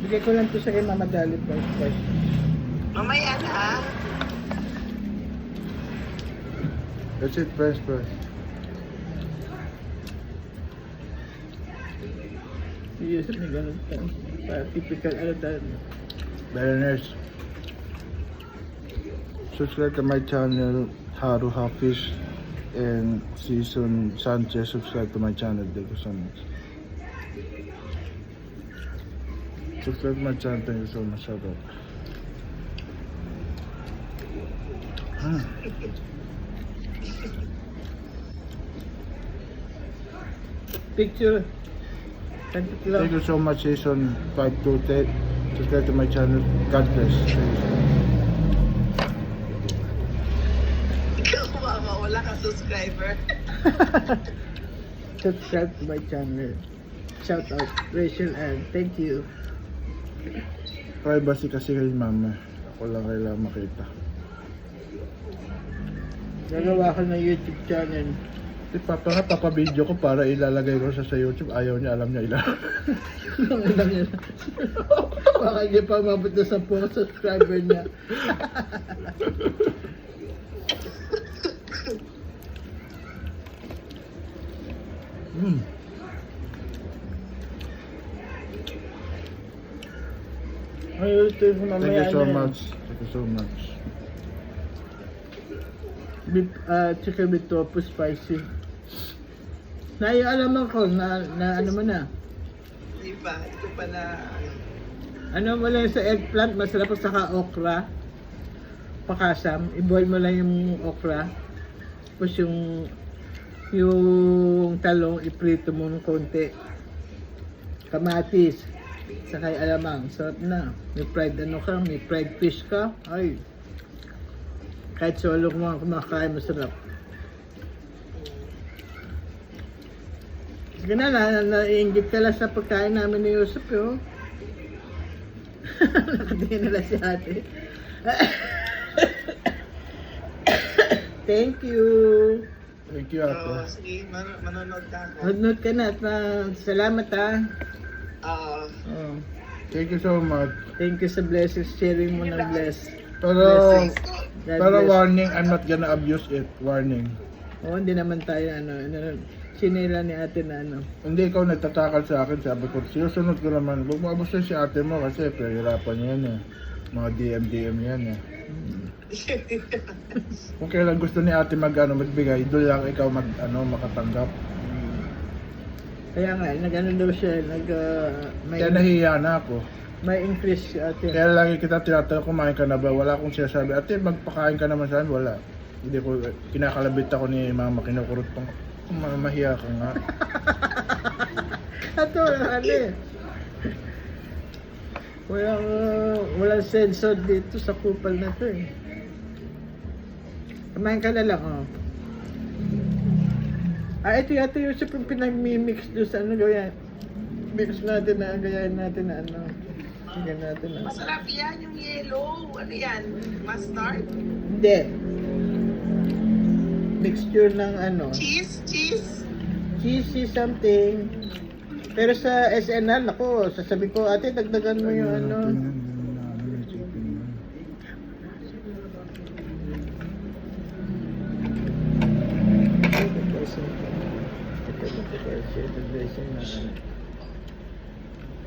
Bigay ko lang to sa kay Mama Dali first. Mamaya na. That's it, first. Yusuf na ganun pa. Typical ano dahil. Billionaires. Subscribe to my channel, Haru Hafiz and Season Sanchez. Subscribe to my channel. Thank you so much. Subscribe to my channel. Thank you so much. Shout out. Picture. Kantot lang. Thank you so much, Season 5 to 10. Subscribe to my channel. God bless. Ikaw, mama, wala kang subscriber. Subscribe to my channel. Shout out Rachel and thank you. Privacy kasi kay mama. Ako lang kailangan makita. Nagawa ko ng YouTube channel. Si Papa nga, papabideo ko para ilalagay ko sa YouTube. Ayaw niya, alam niya ilalagay. Ang ilang yun. Baka hindi pa mabot na 10 subscriber niya. Ay, ito yung mamaya. Thank you so na yan. much. Thank you so much. Beef, chicken with tofu spicy. Naialaman ko na ano mo na. Di ba? Ito pa na, Ano mo lang sa eggplant, masarap sa saka okra. Pakasam, i-boil mo lang yung okra. Tapos yung talong, iprito mo ng konti. Kamatis. Saka yung alamang, sarap na. May fried ano ka, may fried fish ka. Ay. Kahit solo kumakain, masarap. Sige na, naiingit ka lang sa pagkain namin ni Yusuf, yo. Nakatingin nila si ate. Thank you. Thank you, so, Ate. sige, manonood ka ako. Nod ka na at salamat ha. Ah, Oh. Thank you so much. Thank you sa blessings, sharing mo ng bless. Pero, God pero bless. warning, I'm not gonna abuse it. Warning. Oo, hindi naman tayo sinila ni ate na ano. Hindi ikaw nagtatakal sa akin. Sabi ko, sinusunod ko naman. Huwag mo abusin si ate mo kasi pahirapan yan eh. Mga DM yan eh. Kung kailan gusto ni ate magbigay, doon lang ikaw makatanggap. Kaya nga, nag-ano daw siya, Kaya nahiya na ako. may increase si ate. Kaya lagi kita tinatanong, kumain ka na ba? Wala akong sinasabi, ate magpakain ka naman saan? Wala. Hindi ko, kinakalabit ako ni mama, kinukurot pang, mahiya ka nga. Ato, ano eh. Walang sensor dito sa kupal na to eh. Kumain ka na lang, oh. Ito yata yung pinag-mix doon sa ano gawin. Mix natin na, gayahin natin na ano. Gayahin natin na. masarap yan yung yellow. Ano yan? Mustard? Hindi. Mixture ng ano. Cheese? Cheesy something. Pero sa SNL, ako, sasabi ko, ate, dagdagan mo yung ano.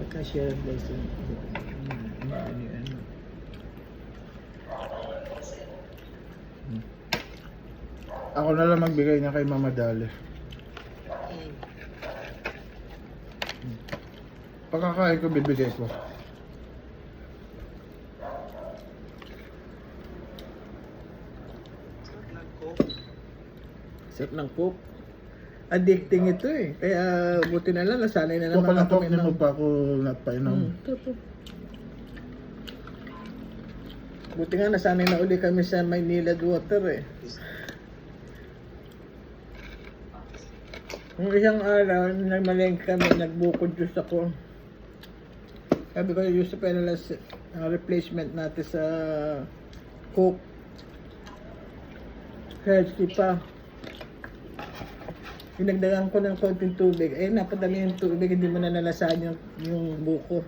Pagka-share blessing. Ano. Ako na lang magbigay niya kay Mama Dali. Pagkakain ko, bibigay ko. Sarap ng coke. Addicting ito eh. Kaya buti na lang, nasanay na Kung naman palang kami hindi mo pa ako napainom. Buti nga nasanay na uli kami sa Maynilad Water eh. Nung isang araw, nagmalengke kami, nagbukod juice ako. Sabi ko, Yusuf, ano lang ang replacement natin sa Coke. Healthy pa. Pinagdagan ko ng konting tubig. Eh, napadami yung tubig, hindi mo na nalasahan yung buko.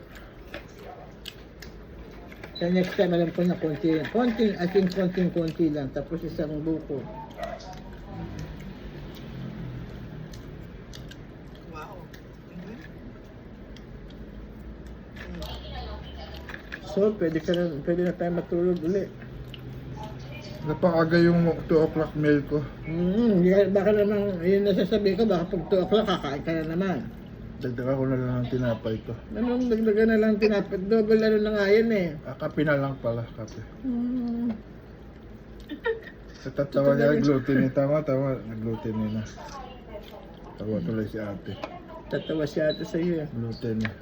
Kaya next time alam ko na konti lang. Konting, I think konting-konti lang. Tapos isang buko. Wow. Mhm. So, pwede na tayo matulog ulit. Napakaga yung 2 o'clock meal ko. Baka naman, yun nasasabi ko, baka pag 2 o'clock kakain ka na naman. Dagdagan ko na lang ng tinapay ko. Anong dagdagan na lang tinapit? Double ano na nga yan eh. Kape na lang pala, kape. Hmm. Natatawa niya, gluten eh. Tama, nag-gluten eh na. Tawa tuloy si ate. Tatawa siya ata sa iyo. Gluten eh.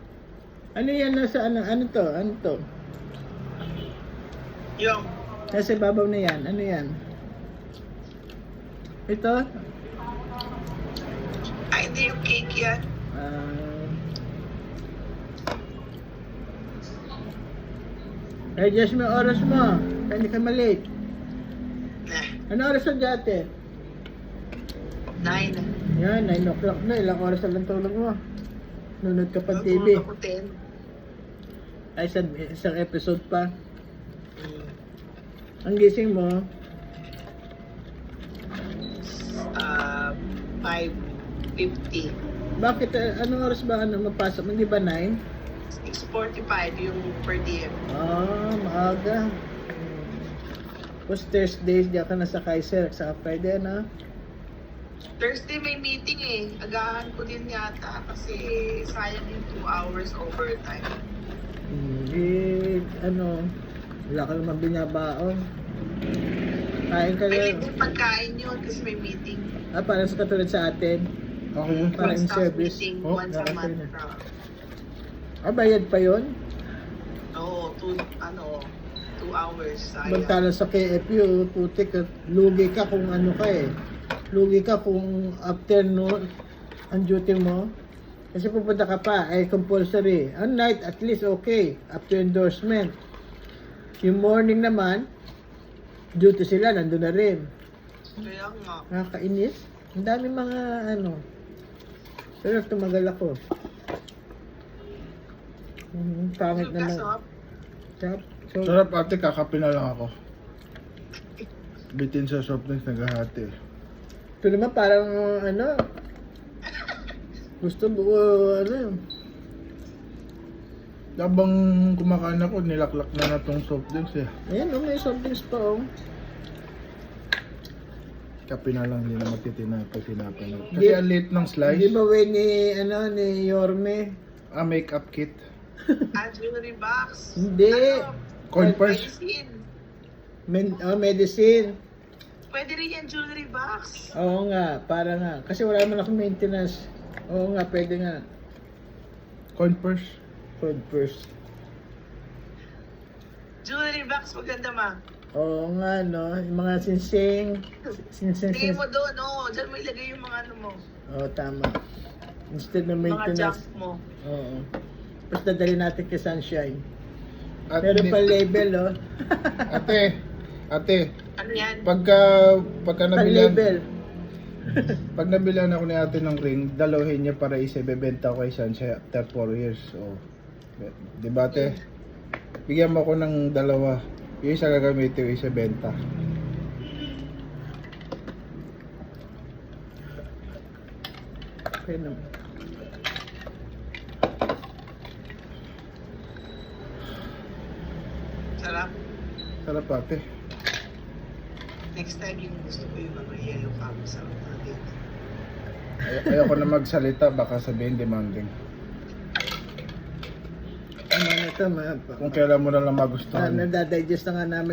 Ano yan nasa ano? Ano to? Ano to? Yung, Nasa babaw na yan. Ano yan? Ito? ay, hindi yung cake yan. Adjust mo yung oras mo. Kaya hindi ka malate. Nah, Ano oras na dati? 9. Yan, 9 o'clock na. Ilang oras na lang tulog mo. Nunod ka pa TV. Matulog ako 10. Ay, isang episode pa. Mm. Ang gising mo, 5:50. bakit, anong oras ba mapasok? Hindi ba 9? 6:45 yung per diem. Maaga. Tapos Thursdays, diyan ka na sa Kaiser, sa Friday, na? Thursday may meeting eh. Agahan ko din yata kasi sayang yung 2 hours overtime. Wala ka naman binabaon. Kain ka May na. libre pagkain yun kasi may meeting. Parang sa katulad sa atin. Okay yun. Parang in Staff service. meeting Oh, once a okay month. na. Bayad pa yon. Oo, 2 hours. Sayang. Magtala sa KFU, putik, lugi ka kung ano ka eh. Lugi ka kung afternoon ang duty mo. Kasi pupunta ka pa, ay compulsory. Ang night, at least okay. After endorsement. Yung morning naman, duty sila, nandun na rin. Kaya nga. Nakakainis. Ang dami mga ano. Pero tumagal ako. Pangit naman. Kasop, Sarap. So, Sarap ate, kakape na lang ako. Bitin sa soft drinks, naghahati. ito naman parang ano. Gusto buo ano. Habang kumakain ako, nilaklak na tong soft drinks eh. Ayan, may soft drinks pa oh. Kape na lang, hindi na magtitinapay na. Kasi Di- ang late ng Hindi slice, ba way ni Yorme? makeup kit. jewelry box. Hindi. Coin purse. Medicine. Medicine. Pwede rin yan jewelry box. Oo nga, para nga. Kasi wala naman akong maintenance. Oo nga, pwede nga. Coin purse. Food first. Jewelry box, maganda ma. Oo nga, no? Yung mga sinsing. Tingin mo doon, no? Diyan mo ilagay yung mga ano mo. Oo, tama. Instead ng Mga junk maintenance. mo. Oo. Tapos dadali natin kay Sunshine. At Meron pa label, oh. ate, Ano yan? pagka nabilan, Pa-label. pag nabilan ako ni ate ng ring, dalahin niya para isibebenta ko kay Sunshine after 4 years. So, di ba ate? Bigyan mo ko ng dalawa. Yung isa gagamitin, yung isa benta. Okay naman. Sarap. Sarap ate. Next time yung gusto ko yung mga yellow camo sa natin. Ayoko na magsalita, baka sabihin demanding. Ano na ito, Kung kailan mo na lang magustuhan. nadadigest na nga namin